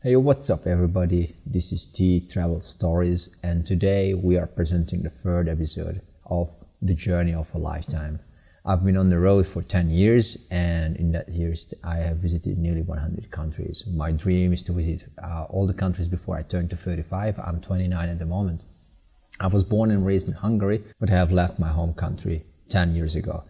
Hey, what's up everybody? This is T Travel Stories, and today we are presenting the third episode of the journey of a lifetime. I've been on the road for 10 years, and in that years I have visited nearly 100 countries. My dream is to visit all the countries before I turn to 35. I'm 29 at the moment. I was born and raised in Hungary, but I have left my home country 10 years ago.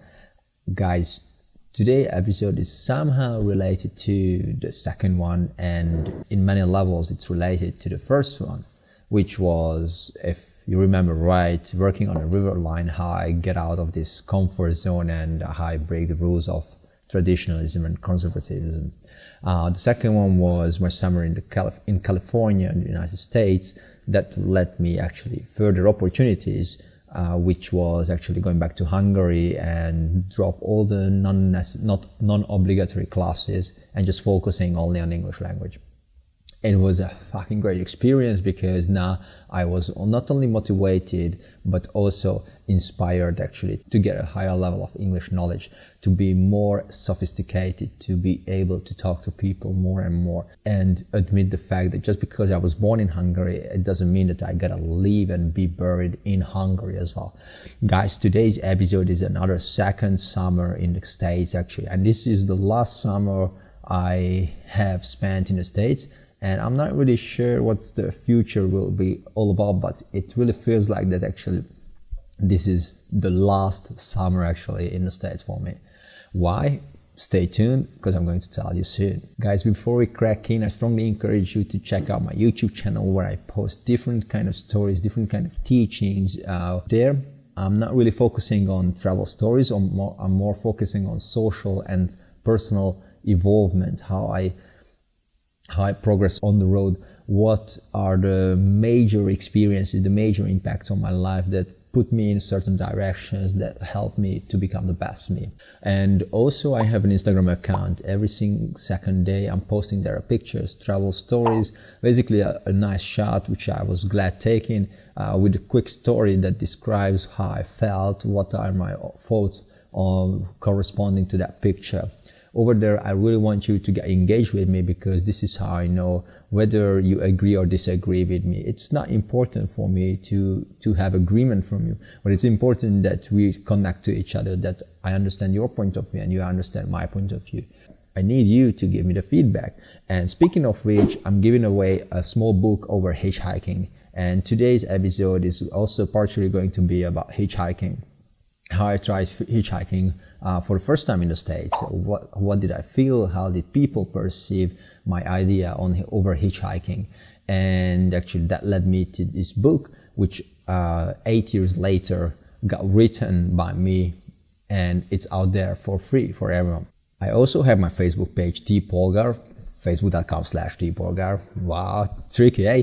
Guys, today's episode is somehow related to the second one, and in many levels it's related to the first one, which was, if you remember right, working on a river line, how I get out of this comfort zone and how I break the rules of traditionalism and conservatism. The second one was my summer in California in the United States. That led me actually further opportunities, which was actually going back to Hungary and drop all the non-obligatory classes and just focusing only on English language. It was a fucking great experience because now I was not only motivated but also inspired actually to get a higher level of English knowledge, to be more sophisticated, to be able to talk to people more and more, and admit the fact that just because I was born in Hungary, it doesn't mean that I gotta live and be buried in Hungary as well. Guys, today's episode is another second summer in the States actually, and this is the last summer I have spent in the States. And I'm not really sure what the future will be all about, but it really feels like that actually this is the last summer actually in the States for me. Why? Stay tuned, because I'm going to tell you soon. Guys, before we crack in, I strongly encourage you to check out my YouTube channel where I post different kind of stories, different kind of teachings there. I'm not really focusing on travel stories, I'm more focusing on social and personal evolvement, how I progress on the road, what are the major experiences, the major impacts on my life that put me in certain directions that help me to become the best me. And also I have an Instagram account. Every single second day I'm posting there pictures, travel stories, basically a nice shot which I was glad taking with a quick story that describes how I felt, what are my thoughts on corresponding to that picture. Over there, I really want you to get engaged with me, because this is how I know whether you agree or disagree with me. It's not important for me to have agreement from you, but it's important that we connect to each other, that I understand your point of view and you understand my point of view. I need you to give me the feedback. And speaking of which, I'm giving away a small book over hitchhiking. And today's episode is also partially going to be about hitchhiking. How I tried hitchhiking for the first time in the States. What did I feel? How did people perceive my idea on over hitchhiking? And actually that led me to this book, which 8 years later got written by me, and it's out there for free for everyone. I also have my Facebook page, TeePolgar, facebook.com/TeePolgar. Wow, tricky, eh?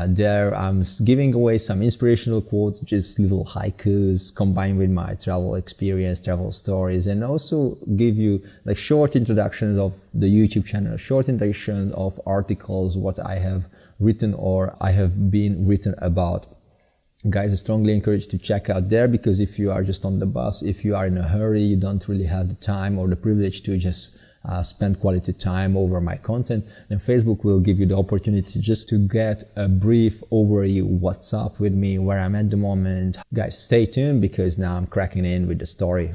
There I'm giving away some inspirational quotes, just little haikus combined with my travel experience, travel stories, and also give you like short introductions of the YouTube channel, short introductions of articles, what I have written or I have been written about. Guys, I strongly encourage you to check out there, because if you are just on the bus, if you are in a hurry, you don't really have the time or the privilege to just spend quality time over my content, then Facebook will give you the opportunity just to get a brief overview, what's up with me, where I'm at the moment. Guys, stay tuned, because now I'm cracking in with the story.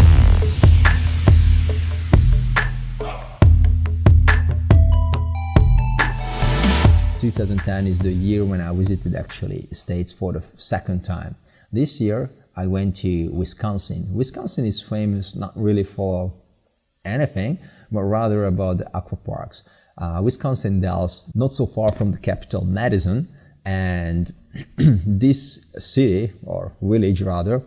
Two 2010 is the year when I visited actually States for the second time. This year I went to Wisconsin. Wisconsin is famous not really for anything, but rather about the aqua parks. Wisconsin Dells, not so far from the capital, Madison, and this city, or village rather,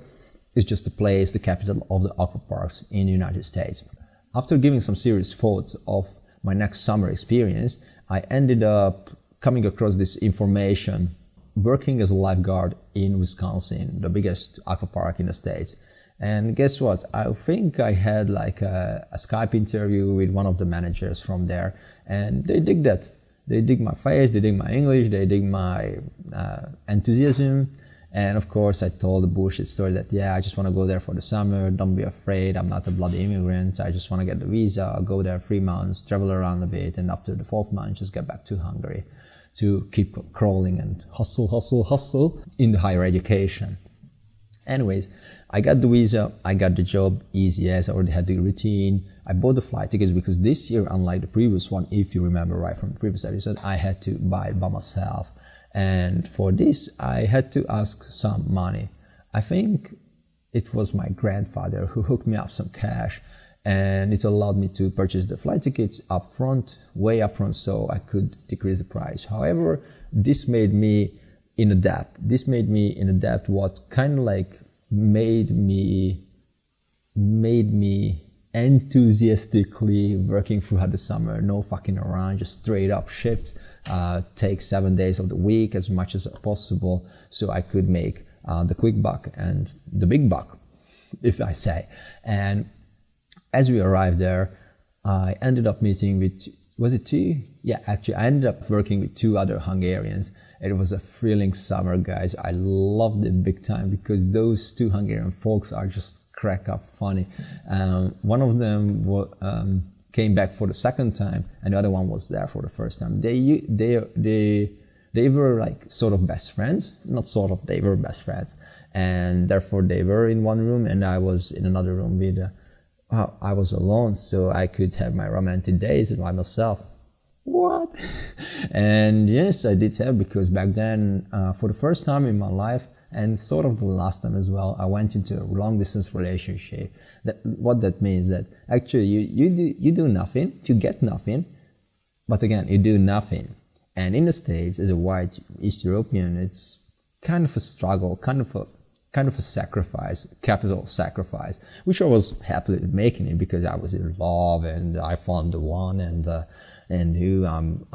is just a place, the capital of the aqua parks in the United States. After giving some serious thoughts of my next summer experience, I ended up coming across this information, working as a lifeguard in Wisconsin, the biggest aqua park in the States. And guess what? I think I had like a Skype interview with one of the managers from there, and they dig that. They dig my face, they dig my English, they dig my enthusiasm, And of course, I told the bullshit story that, yeah, I just want to go there for the summer. Don't be afraid. I'm not a bloody immigrant. I just want to get the visa. I'll go there 3 months, travel around a bit. And after the 4th month, just get back to Hungary to keep crawling and hustle in the higher education. Anyways, I got the visa. I got the job easy as I already had the routine. I bought the flight tickets because this year, unlike the previous one, if you remember right from the previous episode, I had to buy it by myself. And for this, I had to ask some money. I think it was my grandfather who hooked me up some cash, and it allowed me to purchase the flight tickets up front, way up front, so I could decrease the price. However, this made me in a debt. What kind of like made me enthusiastically working throughout the summer, no fucking around, just straight up shifts, take 7 days of the week as much as possible so I could make the quick buck and the big buck, if I say. And as we arrived there, I ended up meeting with, was it 2? Yeah, actually, I ended up working with 2 other Hungarians. It was a thrilling summer, guys. I loved it big time because those 2 Hungarian folks are just crack up funny. One of them came back for the 2nd time, and the other one was there for the 1st time. They were like sort of best friends, not sort of, they were best friends, and therefore they were in one room and I was in another room with. I was alone, so I could have my romantic days by myself. What? And yes, I did have, because back then, for the first time in my life, and sort of the last time as well, I went into a long distance relationship. What that means that actually you do nothing, you get nothing, but again, you do nothing. And in the States, as a white East European, it's kind of a struggle, kind of a sacrifice, capital sacrifice, which I was happily making it because I was in love and I found the one, and who I'm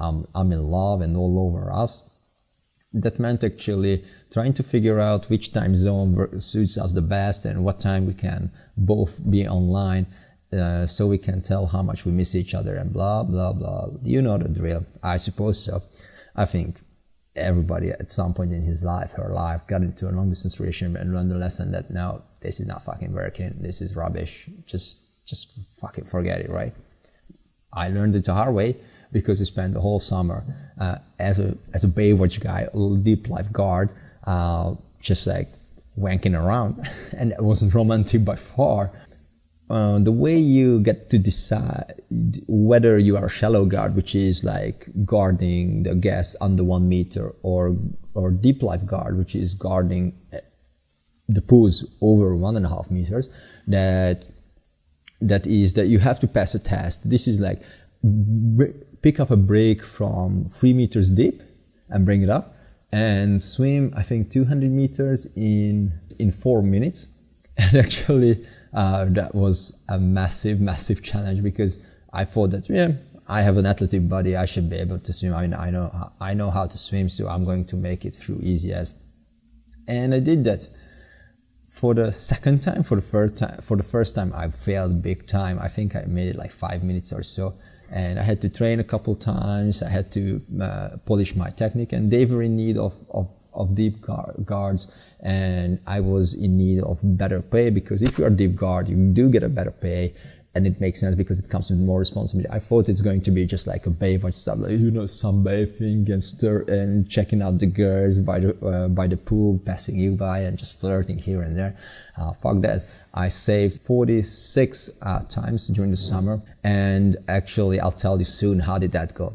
in love and all over us. That meant actually trying to figure out which time zone suits us the best and what time we can both be online, so we can tell how much we miss each other and blah, blah, blah. You know the drill. I suppose so. I think everybody at some point in his life, her life, got into a long distance relationship and learned the lesson that no, this is not fucking working. This is rubbish. Just fucking forget it, right? I learned it the hard way because I spent the whole summer as a Baywatch guy, a deep lifeguard, just like wanking around, and it wasn't romantic by far. The way you get to decide whether you are a shallow guard, which is like guarding the guests under 1 meter, or deep lifeguard, which is guarding the pools over 1.5 meters, that is that you have to pass a test. This is like pick up a break from 3 meters deep and bring it up and swim, I think 200 meters in 4 minutes. And actually that was a massive challenge, because I thought that, yeah, I have an athletic body, I should be able to swim. I mean, I know how to swim, so I'm going to make it through easy as. And I did that. For the second time, for the first time, I failed big time. I think I made it like 5 minutes or so, and I had to train a couple times. I had to polish my technique, and they were in need of deep guards, and I was in need of better pay, because if you are deep guard, you do get a better pay, and it makes sense because it comes with more responsibility. I thought it's going to be just like a Baywatch stuff, like, you know, sunbathing and checking out the girls by the pool, passing you by and just flirting here and there. Fuck that. I saved 46 times during the summer, and actually I'll tell you soon how did that go.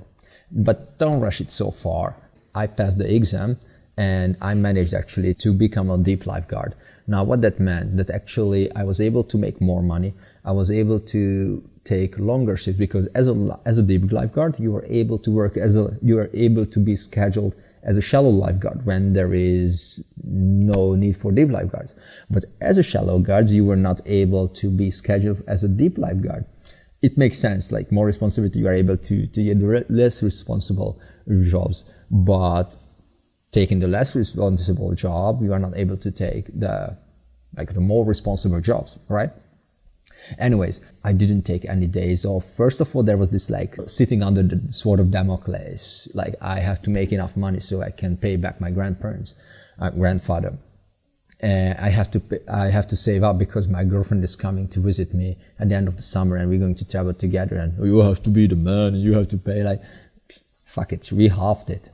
But don't rush it so far. I passed the exam, and I managed actually to become a deep lifeguard. Now what that meant, that actually I was able to make more money. I was able to take longer shifts, because as a deep lifeguard, you are able to work you are able to be scheduled as a shallow lifeguard when there is no need for deep lifeguards. But as a shallow guard, you were not able to be scheduled as a deep lifeguard. It makes sense, like more responsibility, you are able to get less responsible jobs, but taking the less responsible job, you are not able to take the more responsible jobs, right? Anyways, I didn't take any days off. First of all, there was this like sitting under the sword of Damocles. Like, I have to make enough money so I can pay back my grandfather. I have to save up because my girlfriend is coming to visit me at the end of the summer, and we're going to travel together, and you have to be the man and you have to pay. Like, fuck it, we halved it,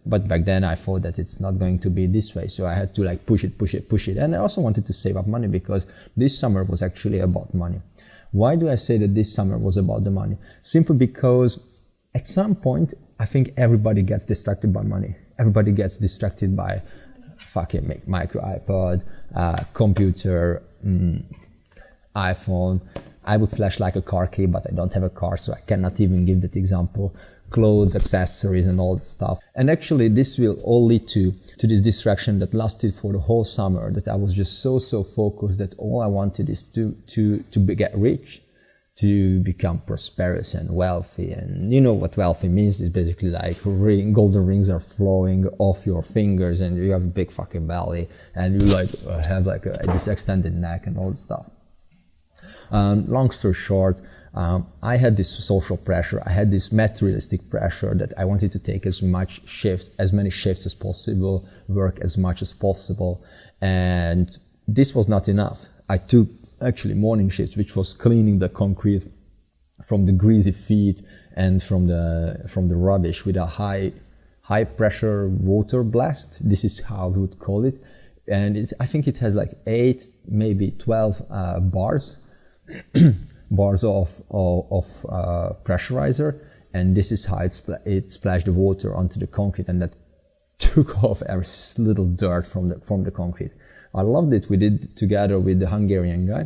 but back then I thought that it's not going to be this way, so I had to like push it, and I also wanted to save up money because this summer was actually about money. Why do I say that this summer was about the money? Simply because at some point I think everybody gets distracted by money. Everybody gets distracted by fucking micro iPod, computer, iPhone. I would flash like a car key, but I don't have a car, so I cannot even give that example. Clothes, accessories, and all that stuff. And actually, this will all lead to this distraction that lasted for the whole summer, that I was just so focused that all I wanted is to get rich, to become prosperous and wealthy. And you know what wealthy means is basically like golden rings are flowing off your fingers and you have a big fucking belly and you like have like this extended neck and all that stuff. Long story short, I had this social pressure, I had this materialistic pressure that I wanted to take as many shifts as possible, work as much as possible, and this was not enough. I took actually morning shifts, which was cleaning the concrete from the greasy feet and from the rubbish with a high pressure water blast. This is how we would call it, and I think it has like 8, maybe 12 bars. Bars of pressurizer, and this is how it splashed the water onto the concrete, and that took off every little dirt from the concrete. I loved it. We did it together with the Hungarian guy.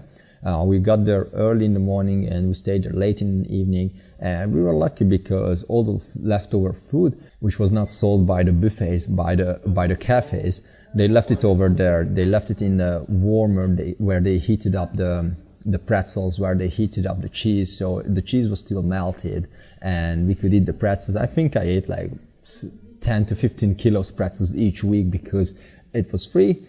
We got there early in the morning and we stayed there late in the evening, and we were lucky because all the leftover food, which was not sold by the buffets, by the cafes, they left it over there. They left it in the warmer where they heated up the pretzels, where they heated up the cheese, so the cheese was still melted and we could eat the pretzels. I think I ate like 10 to 15 kilos pretzels each week because it was free.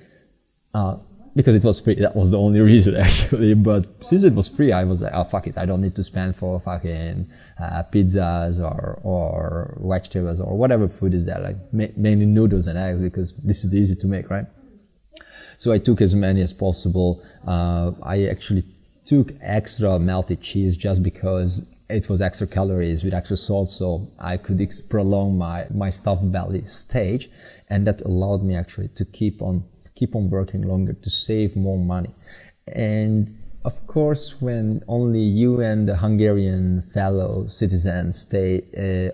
That was the only reason actually, but since it was free I was like, oh fuck it, I don't need to spend for fucking pizzas or vegetables or whatever food is there, like mainly noodles and eggs, because this is easy to make, right? So I took as many as possible. I actually took extra melted cheese just because it was extra calories with extra salt, so I could prolong my stuffed belly stage, and that allowed me actually to keep on working longer, to save more money. And of course, when only you and the Hungarian fellow citizens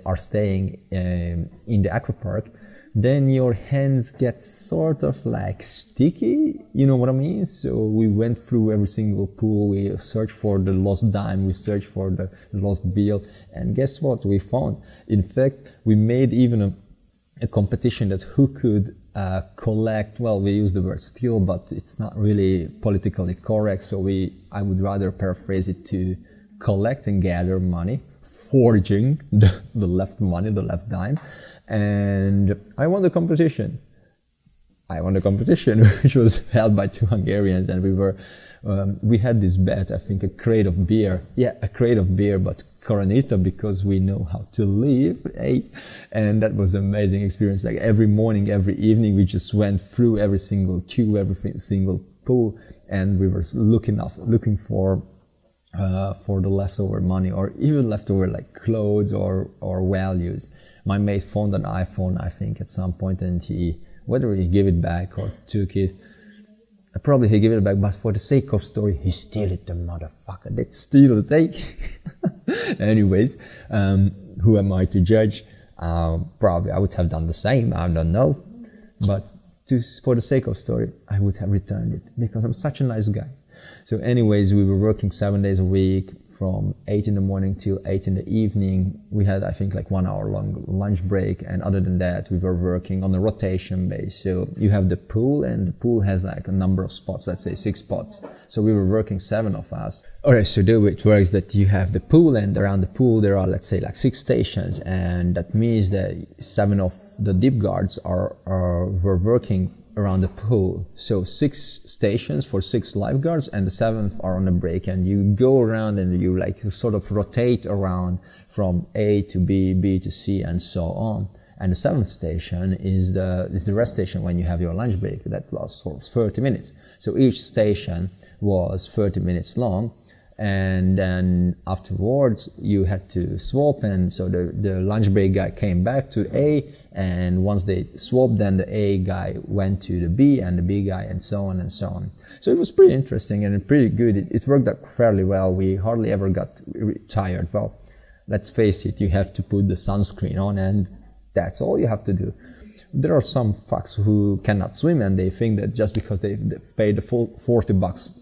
are staying in the aquapark, then your hands get sort of like sticky, you know what I mean? So we went through every single pool, we searched for the lost dime, we searched for the lost bill, and guess what we found? In fact, we made even a competition that who could collect, well, we use the word steal, but it's not really politically correct, so I would rather paraphrase it to collect and gather money, forging the left money, the left dime. And I won the competition, which was held by 2 Hungarians, and we had this bet, I think a crate of beer, but Coronita, because we know how to live, eh? And that was an amazing experience. Like every morning, every evening, we just went through every single queue, every single pool, and we were looking for the leftover money, or even leftover like clothes or values. My mate found an iPhone, I think, at some point, and whether he gave it back or took it, probably he gave it back, but for the sake of story, he steal it, the motherfucker. Let's steal it, eh? Anyways, who am I to judge? Probably I would have done the same, I don't know. But for the sake of story, I would have returned it because I'm such a nice guy. So anyways, we were working 7 days a week, from 8 in the morning till 8 in the evening. We had, I think, like 1 hour long lunch break, and other than that, we were working on a rotation base. So you have the pool, and the pool has like a number of spots, let's say 6 spots. So we were working 7 of us. Alright, so the way it works that you have the pool, and around the pool there are, let's say, like 6 stations, and that means that 7 of the deep guards were working around the pool. So 6 stations for 6 lifeguards, and the 7th are on a break, and you go around and you like sort of rotate around from A to B, B to C, and so on. And the seventh station is the rest station when you have your lunch break. That lasts for 30 minutes. So each station was 30 minutes long. And then afterwards you had to swap, and so the lunch break guy came back to A, and once they swapped, then the A guy went to the B and the B guy, and so on and so on. So it was pretty interesting and pretty good. It worked out fairly well. We hardly ever got tired. Well, let's face it, you have to put the sunscreen on, and that's all you have to do. There are some fucks who cannot swim, and they think that just because they paid the full $40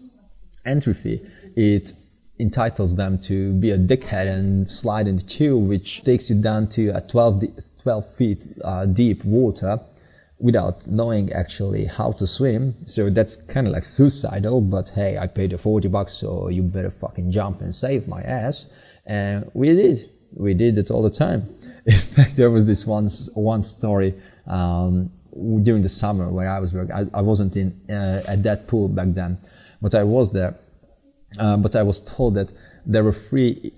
entry fee, it entitles them to be a dickhead and slide in the tube, which takes you down to a 12 feet deep water without knowing actually how to swim. So that's kind of like suicidal, but hey, I paid the $40, so you better fucking jump and save my ass. And we did it all the time. In fact, there was this one story during the summer where I was working. I wasn't at that pool back then, but I was there. But I was told that there were three,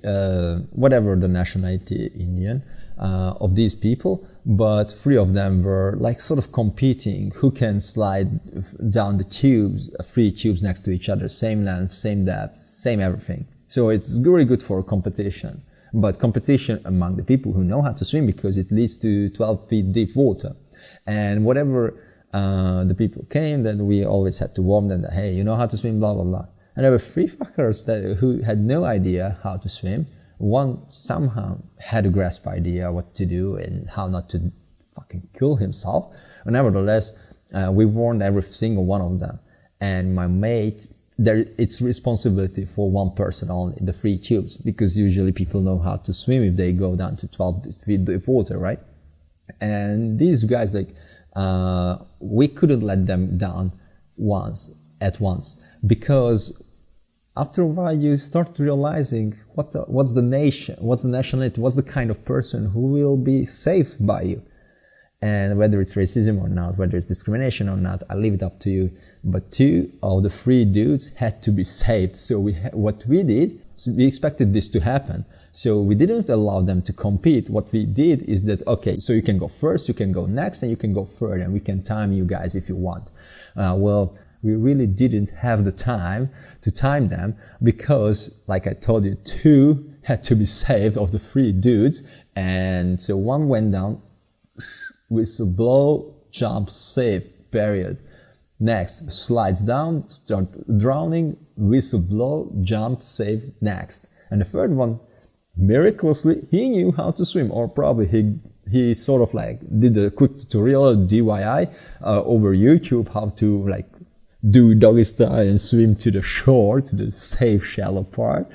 whatever the nationality Indian, of these people, but three of them were like sort of competing who can slide down the tubes, three tubes next to each other, same length, same depth, same everything. So it's really good for competition, but competition among the people who know how to swim, because it leads to 12 feet deep water. And whatever the people came, then we always had to warn them that, hey, you know how to swim, blah, blah, blah. And there were three fuckers who had no idea how to swim. One somehow had a grasp idea what to do and how not to fucking kill himself. But nevertheless, we warned every single one of them. And my mate, it's responsibility for one person only, the three tubes, because usually people know how to swim if they go down to 12 feet deep water, right? And these guys, we couldn't let them down at once, because after a while you start realizing what's the nation, what's the nationality, what's the kind of person who will be saved by you, and whether it's racism or not, whether it's discrimination or not, I leave it up to you. But two of the three dudes had to be saved. So what we did, so we expected this to happen. So we didn't allow them to compete. What we did is that, okay, so you can go first, you can go next, and you can go third, and we can time you guys if you want. Well, we really didn't have the time to time them, because, like I told you, two had to be saved of the three dudes. And so one went down, whistle blow, jump, save, period. Next, slides down, start drowning, whistle blow, jump, save, next. And the third one, miraculously, he knew how to swim, or probably he sort of like did a quick tutorial, DIY, over YouTube, how to like do doggy style and swim to the shore, to the safe shallow part.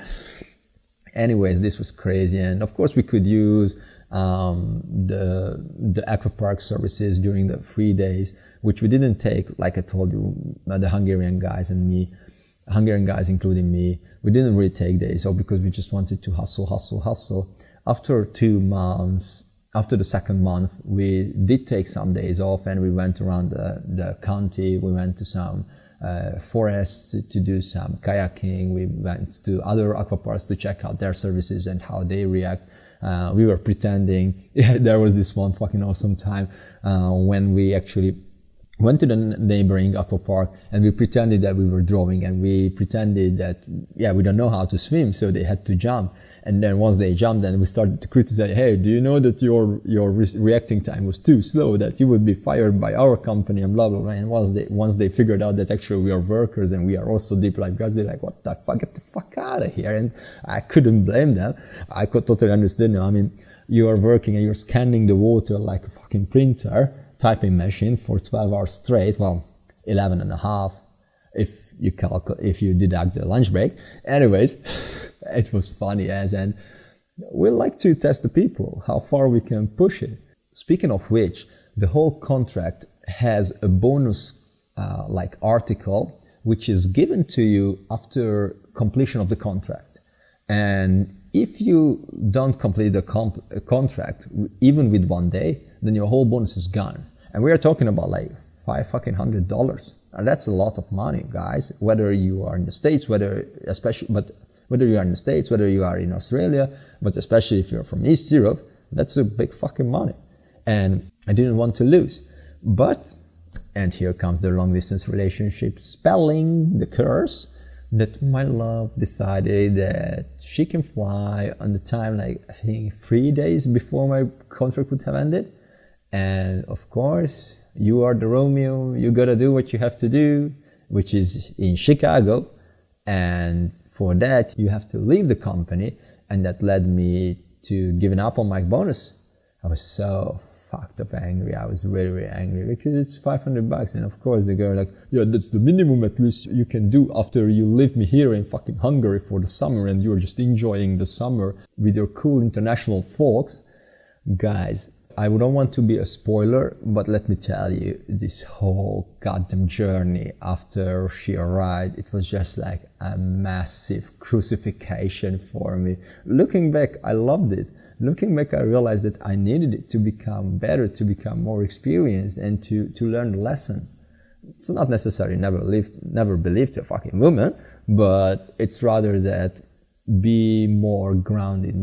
Anyways, this was crazy. And of course we could use the aquapark services during the 3 days, which we didn't take, like I told you, the Hungarian guys including me, we didn't really take days off, because we just wanted to hustle. After 2 months, after the second month, we did take some days off, and we went around the county. We went to some forests to do some kayaking. We went to other aquaparks to check out their services and how they react. We were pretending. There was this one fucking awesome time when we actually went to the neighboring aquapark, and we pretended that we were drawing, and we pretended that, we don't know how to swim, so they had to jump. And then once they jumped, then we started to criticize, hey, do you know that your reacting time was too slow, that you would be fired by our company, and blah, blah, blah. And once they figured out that actually we are workers and we are also deep lifeguards, they're like, what the fuck, get the fuck out of here. And I couldn't blame them. I could totally understand them. I mean, you are working and you're scanning the water like a fucking printer, typing machine for 12 hours straight, well, 11 and a half, if you deduct the lunch break. Anyways, it was funny and we like to test the people, how far we can push it. Speaking of which, the whole contract has a bonus article which is given to you after completion of the contract. And if you don't complete the contract, even with 1 day, then your whole bonus is gone. And we are talking about like $500. And that's a lot of money, guys. Whether you are in the States, whether you are in the States, whether you are in Australia, but especially if you're from East Europe, that's a big fucking money. and I didn't want to lose. But, and here comes the long distance relationship spelling the curse, that my love decided that she can fly on the time, like I think 3 days before my contract would have ended. And of course, you are the Romeo, you gotta do what you have to do, which is in Chicago. And for that, you have to leave the company. And that led me to giving up on my bonus. I was so fucked up angry. I was really, really angry because it's $500. And of course, the girl like, yeah, that's the minimum at least you can do after you leave me here in fucking Hungary for the summer and you're just enjoying the summer with your cool international folks. Guys, I don't want to be a spoiler, but let me tell you, this whole goddamn journey after she arrived, it was just like a massive crucifixion for me. Looking back, I loved it. Looking back, I realized that I needed it to become better, to become more experienced, and to learn the lesson. It's not necessarily never believe a fucking woman, but it's rather that be more grounded,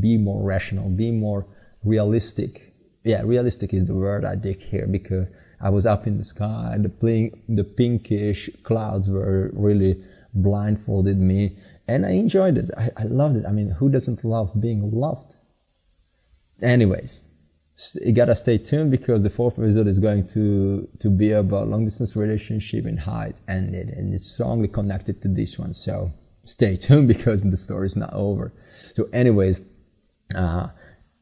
be more rational, be more realistic. Yeah, realistic is the word I dig here, because I was up in the sky, the pinkish clouds were really blindfolded me, and I enjoyed it. I loved it. I mean, who doesn't love being loved? Anyways, you gotta stay tuned, because the fourth episode is going to be about long distance relationship and how it ended, and it's strongly connected to this one. So stay tuned, because the story is not over. So anyways,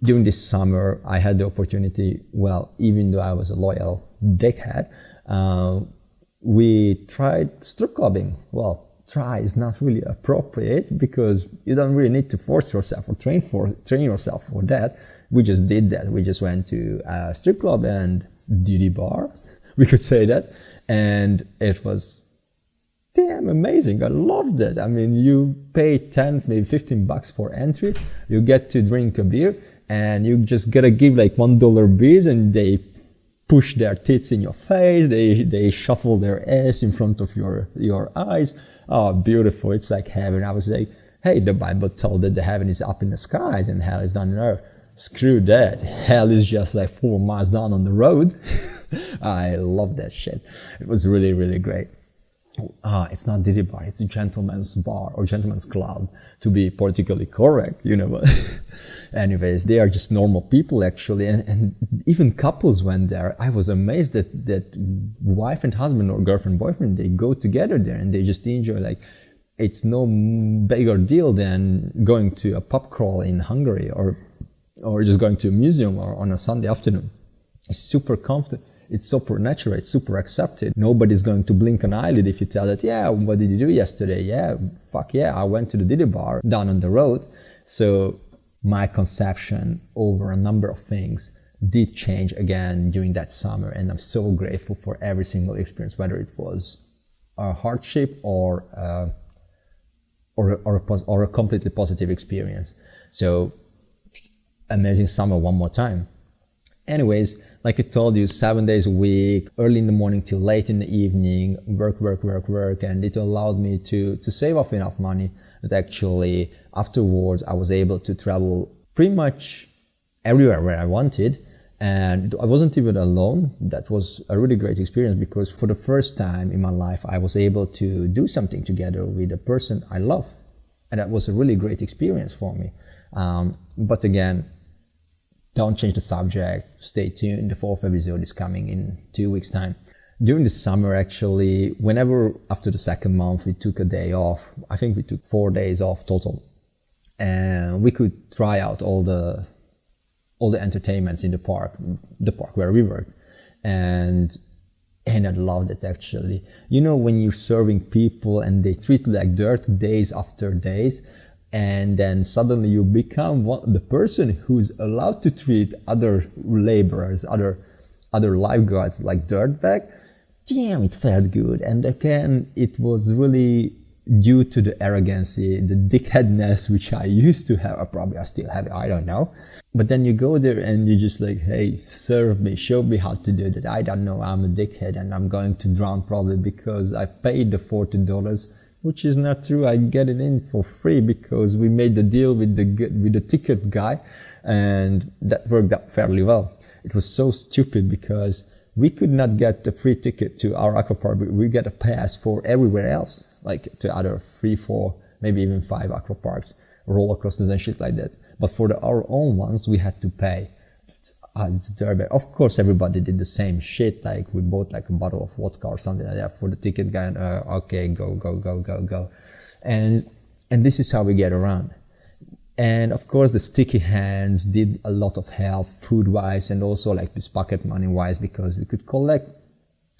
during this summer, I had the opportunity, well, even though I was a loyal dickhead, we tried strip clubbing. Well, try is not really appropriate, because you don't really need to force yourself or train yourself for that. We just did that. We just went to a strip club and duty bar, we could say that, and it was damn amazing. I loved it. I mean, you pay 10, maybe $15 for entry, you get to drink a beer, and you just gotta give like $1 bills, and they push their tits in your face, they shuffle their ass in front of your eyes. Oh, beautiful. It's like heaven. I was like, hey, the Bible told that the heaven is up in the skies and hell is down on earth. Screw that. Hell is just like 4 miles down on the road. I love that shit. It was really, really great. It's not Diddy Bar, it's a gentleman's bar or gentleman's club, to be politically correct, you know. Anyways, they are just normal people actually, and even couples went there. I was amazed that wife and husband or girlfriend, boyfriend, they go together there and they just enjoy, like, it's no bigger deal than going to a pub crawl in Hungary or just going to a museum or on a Sunday afternoon. It's super comfortable. It's super natural, it's super accepted. Nobody's going to blink an eyelid if you tell that, yeah, what did you do yesterday? Yeah, fuck yeah, I went to the Diddy Bar down on the road. So my conception over a number of things did change again during that summer, and I'm so grateful for every single experience, whether it was a hardship or a completely positive experience. So amazing summer one more time. Anyways, like I told you, 7 days a week, early in the morning till late in the evening, work, and it allowed me to save up enough money that actually afterwards I was able to travel pretty much everywhere where I wanted, and I wasn't even alone. That was a really great experience, because for the first time in my life I was able to do something together with a person I love, and that was a really great experience for me. But again, don't change the subject, stay tuned, the fourth episode is coming in 2 weeks' time. During the summer, actually, whenever after the second month we took a day off, I think we took 4 days off total, and we could try out all the entertainments in the park where we worked, and I loved it actually. You know, when you're serving people and they treat you like dirt days after days, and then suddenly you become the person who's allowed to treat other laborers, other lifeguards like dirtbag. Damn, it felt good. And again, it was really due to the arrogancy, the dickheadness which I used to have. I still have it, I don't know. But then you go there and you just like, hey, serve me, show me how to do that. I don't know, I'm a dickhead and I'm going to drown probably because I paid the $40. Which is not true. I get it in for free because we made the deal with the ticket guy, and that worked out fairly well. it was so stupid because we could not get the free ticket to our aquapark, but we get a pass for everywhere else, like to other 3, 4, maybe even 5 aquaparks, roller coasters and shit like that. But for our own ones, we had to pay. It's terrible. Of course, everybody did the same shit. Like we bought like a bottle of vodka or something like that for the ticket guy. And okay, go. And this is how we get around. And of course, the sticky hands did a lot of help food-wise and also like this pocket money-wise, because we could collect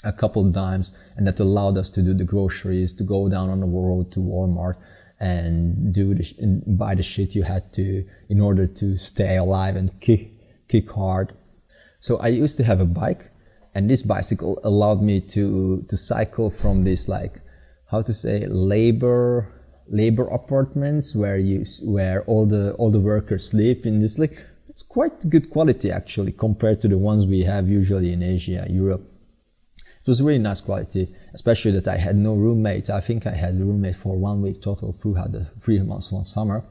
a couple dimes, and that allowed us to do the groceries, to go down on the road to Walmart and buy the shit you had to in order to stay alive and kick hard. So I used to have a bike, and this bicycle allowed me to cycle from this, like, how to say, labor apartments where all the workers sleep in this, like, it's quite good quality actually compared to the ones we have usually in Asia, Europe. It was really nice quality, especially that I had no roommates. I think I had a roommate for 1 week total throughout the 3 months long summer,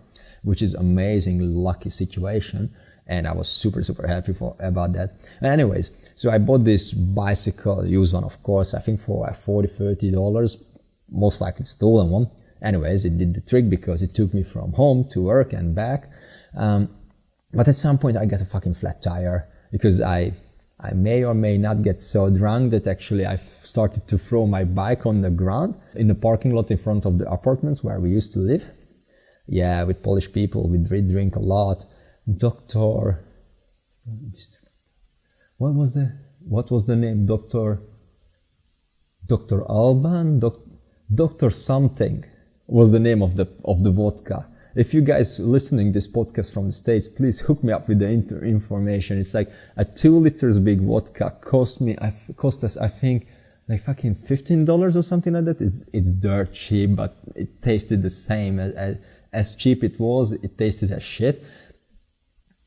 which is amazing, lucky situation. And I was super happy about that. Anyways, so I bought this bicycle, used one of course, I think for like $40-$30, most likely stolen one. Anyways, it did the trick because it took me from home to work and back. But at some point I got a fucking flat tire because I may or may not get so drunk that actually I started to throw my bike on the ground in the parking lot in front of the apartments where we used to live. Yeah, with Polish people, we drink a lot. What was the name? Dr. Alban? Dr. something was the name of the vodka. If you guys listening this podcast from the States, please hook me up with the information. It's like a 2 liters big vodka cost us, I think, like fucking $15 or something like that. It's dirt cheap, but it tasted the same as cheap it was. It tasted as shit.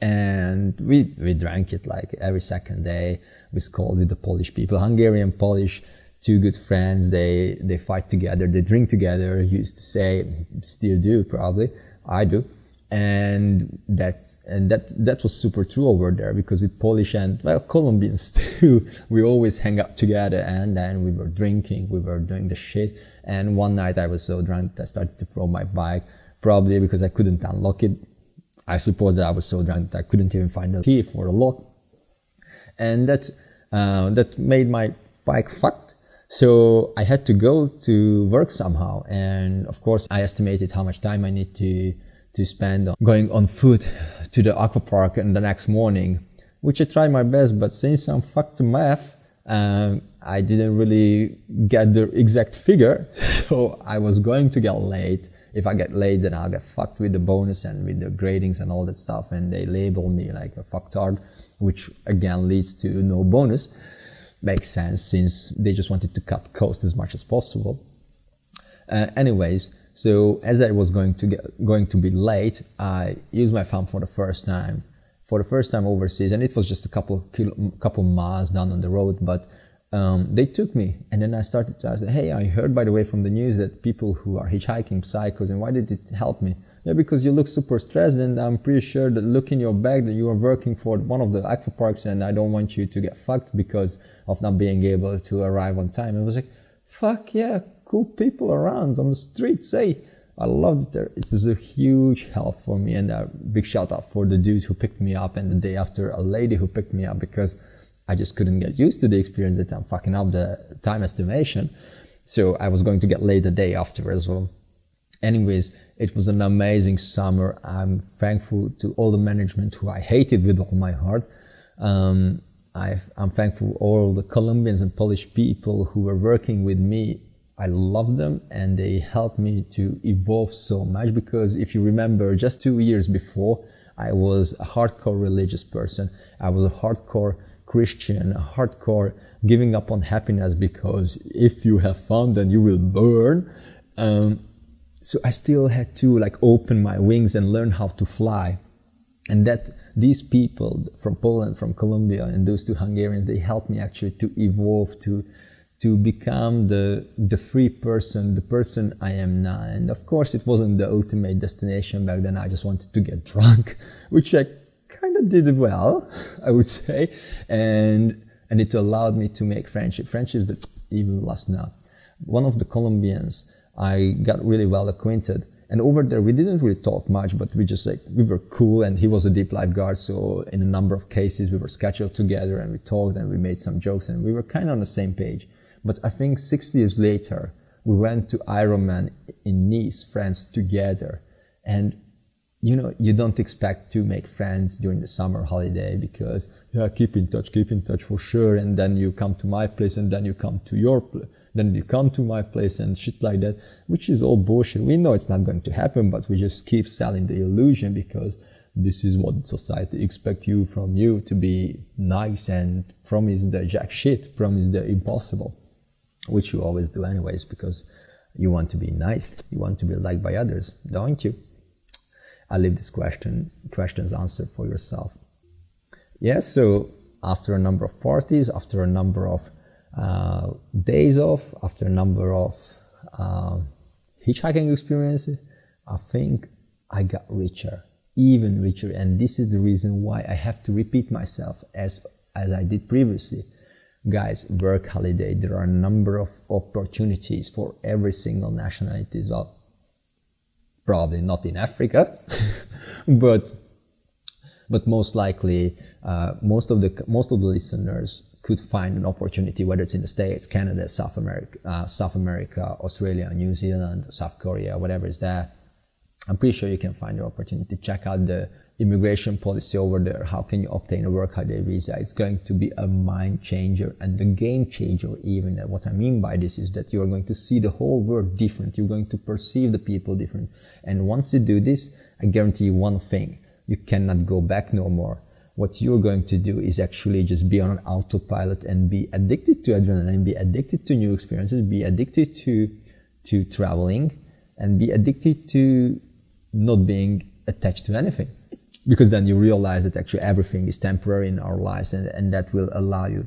And we drank it like every second day. We scolded with the Polish people, Hungarian, Polish, 2 good friends. They fight together, they drink together. Used to say, still do probably. I do, and that was super true over there, because with Polish and, well, Colombians too, we always hang out together, and then we were drinking, we were doing the shit. And one night I was so drunk that I started to throw my bike, probably because I couldn't unlock it. I suppose that I was so drunk that I couldn't even find the key for the lock, and that made my bike fucked. So I had to go to work somehow, and of course I estimated how much time I need to spend on going on foot to the aquapark in the next morning, which I tried my best, but since I'm fucked to math, I didn't really get the exact figure, so I was going to get late. If I get late, then I'll get fucked with the bonus and with the gradings and all that stuff, and they label me like a fucktard, which again leads to no bonus. Makes sense, since they just wanted to cut cost as much as possible. Anyways, so as I was going to be late, I used my phone for the first time overseas, and it was just a couple miles down on the road, but they took me, and then I started to ask, hey, I heard by the way from the news that people who are hitchhiking psychos, and why did it help me? Yeah, because you look super stressed, and I'm pretty sure that look in your bag that you are working for one of the aquaparks, and I don't want you to get fucked because of not being able to arrive on time. And I was like, fuck yeah, cool people around on the streets. Hey, I loved it. It was a huge help for me, and a big shout out for the dude who picked me up, and the day after a lady who picked me up, because I just couldn't get used to the experience that I'm fucking up the time estimation. So I was going to get late the day after as well. Anyways, it was an amazing summer. I'm thankful to all the management who I hated with all my heart. I'm thankful all the Colombians and Polish people who were working with me. I love them, and they helped me to evolve so much, because if you remember, just 2 years before, I was a hardcore religious person. I was a hardcore Christian, a hardcore giving up on happiness, because if you have fun, then you will burn. So I still had to like open my wings and learn how to fly. And that these people from Poland, from Colombia, and those 2 Hungarians, they helped me actually to evolve, to become the free person, the person I am now. And of course, it wasn't the ultimate destination back then. I just wanted to get drunk, which I kind of did well, I would say, and it allowed me to make friendships that even last now. One of the Colombians, I got really well acquainted, and over there we didn't really talk much, but we were cool, and he was a deep lifeguard, so in a number of cases we were scheduled together and we talked and we made some jokes and we were kind of on the same page. But I think 6 years later, we went to Ironman in Nice, France together, and you don't expect to make friends during the summer holiday because, keep in touch for sure. And then you come to my place and then you come to your place. Then you come to my place and shit like that, which is all bullshit. We know it's not going to happen, but we just keep selling the illusion because this is what society expects from you to be nice and promise the jack shit, promise the impossible, which you always do anyways because you want to be nice. You want to be liked by others, don't you? I'll leave this question's answer for yourself. So after a number of parties, after a number of days off, after a number of hitchhiking experiences, I think I got richer, even richer. And this is the reason why I have to repeat myself as I did previously. Guys, work holiday, there are a number of opportunities for every single nationality as well. Probably not in Africa, but most likely most of the listeners could find an opportunity, whether it's in the States, Canada, South America, Australia, New Zealand, South Korea, whatever is there. I'm pretty sure you can find your opportunity. Check out the immigration policy over there. How can you obtain a work holiday visa? It's going to be a mind changer and a game changer even. And what I mean by this is that you're going to see the whole world different. You're going to perceive the people different. And once you do this, I guarantee you one thing. You cannot go back no more. What you're going to do is actually just be on an autopilot and be addicted to adrenaline, be addicted to new experiences, be addicted to traveling, and be addicted to not being attached to anything. Because then you realize that actually everything is temporary in our lives, and that will allow you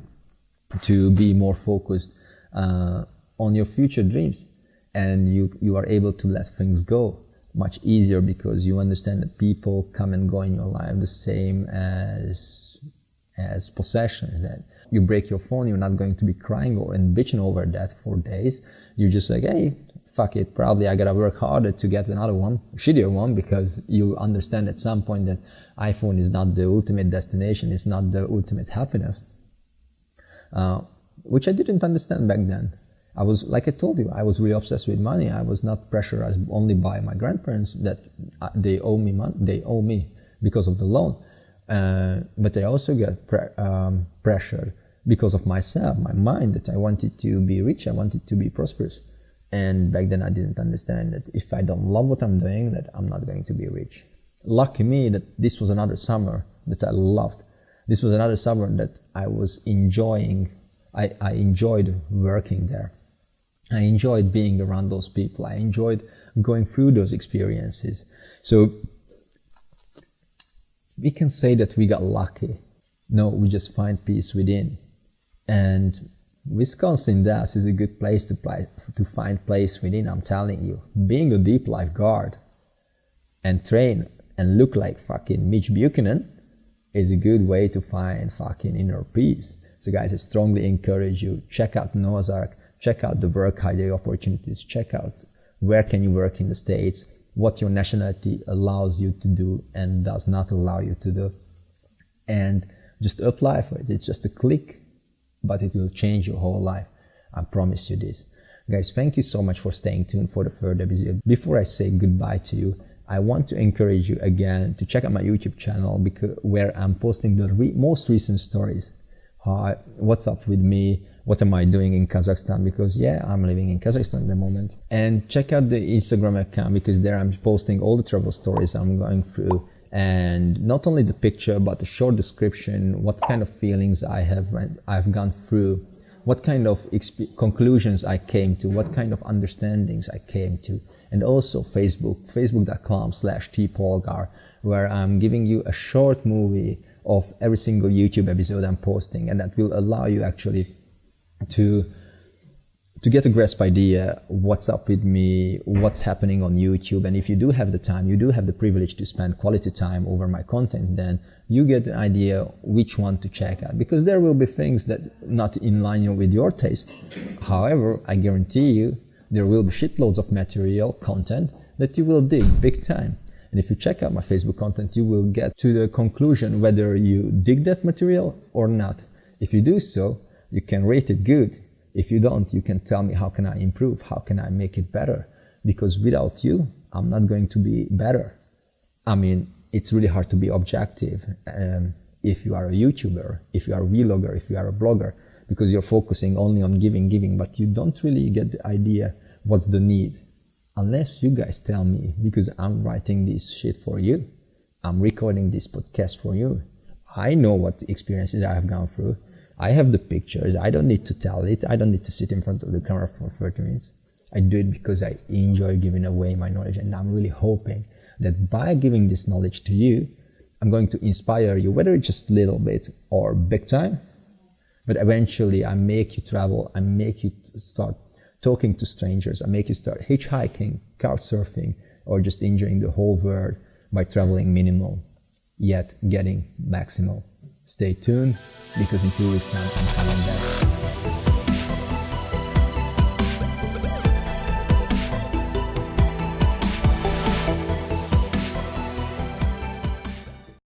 to be more focused on your future dreams. And you are able to let things go much easier because you understand that people come and go in your life the same as possessions. That you break your phone, you're not going to be crying and bitching over that for days. You're just like, hey, fuck it, probably I gotta work harder to get another one, shittier one, because you understand at some point that iPhone is not the ultimate destination, it's not the ultimate happiness, which I didn't understand back then. I was, like I told you, I was really obsessed with money. I was not pressurized only by my grandparents that they owe me money, they owe me because of the loan, but I also get pressured because of myself, my mind, that I wanted to be rich, I wanted to be prosperous. And back then I didn't understand that if I don't love what I'm doing, that I'm not going to be rich. Lucky me that this was another summer that I loved. This was another summer that I was enjoying. I enjoyed working there. I enjoyed being around those people. I enjoyed going through those experiences. So we can say that we got lucky. No, we just find peace within. And Wisconsin Dells is a good place to find place within, I'm telling you. Being a deep lifeguard and train and look like fucking Mitch Buchanan is a good way to find fucking inner peace. So guys, I strongly encourage you, check out Noah's Ark, check out the work holiday opportunities, check out where can you work in the States, what your nationality allows you to do and does not allow you to do. And just apply for it. It's just a click, but it will change your whole life. I promise you this. Guys, thank you so much for staying tuned for the third episode. Before I say goodbye to you, I want to encourage you again to check out my YouTube channel where I'm posting the most recent stories. What's up with me? What am I doing in Kazakhstan? Because yeah, I'm living in Kazakhstan at the moment. And check out the Instagram account because there I'm posting all the travel stories I'm going through. And not only the picture, but a short description, what kind of feelings I've gone through, what kind of conclusions I came to, what kind of understandings I came to. And also facebook.com/TeePolgar, where I'm giving you a short movie of every single YouTube episode I'm posting, and that will allow you actually to to get a grasp idea what's up with me, what's happening on YouTube. And if you do have the time, you do have the privilege to spend quality time over my content, then you get an idea which one to check out, because there will be things that not in line with your taste. However, I guarantee you there will be shitloads of material, content that you will dig big time. And if you check out my Facebook content, you will get to the conclusion whether you dig that material or not. If you do so, you can rate it good. If you don't, you can tell me how can I improve, how can I make it better? Because without you, I'm not going to be better. I mean, it's really hard to be objective if you are a YouTuber, if you are a vlogger, if you are a blogger, because you're focusing only on giving, but you don't really get the idea what's the need. Unless you guys tell me, because I'm writing this shit for you. I'm recording this podcast for you. I know what experiences I have gone through. I have the pictures. I don't need to tell it. I don't need to sit in front of the camera for 30 minutes. I do it because I enjoy giving away my knowledge, and I'm really hoping that by giving this knowledge to you, I'm going to inspire you, whether it's just a little bit or big time, but eventually I make you travel, I make you start talking to strangers, I make you start hitchhiking, couch surfing, or just enjoying the whole world by traveling minimal, yet getting maximal. Stay tuned, because in 2 weeks' time I'm coming back.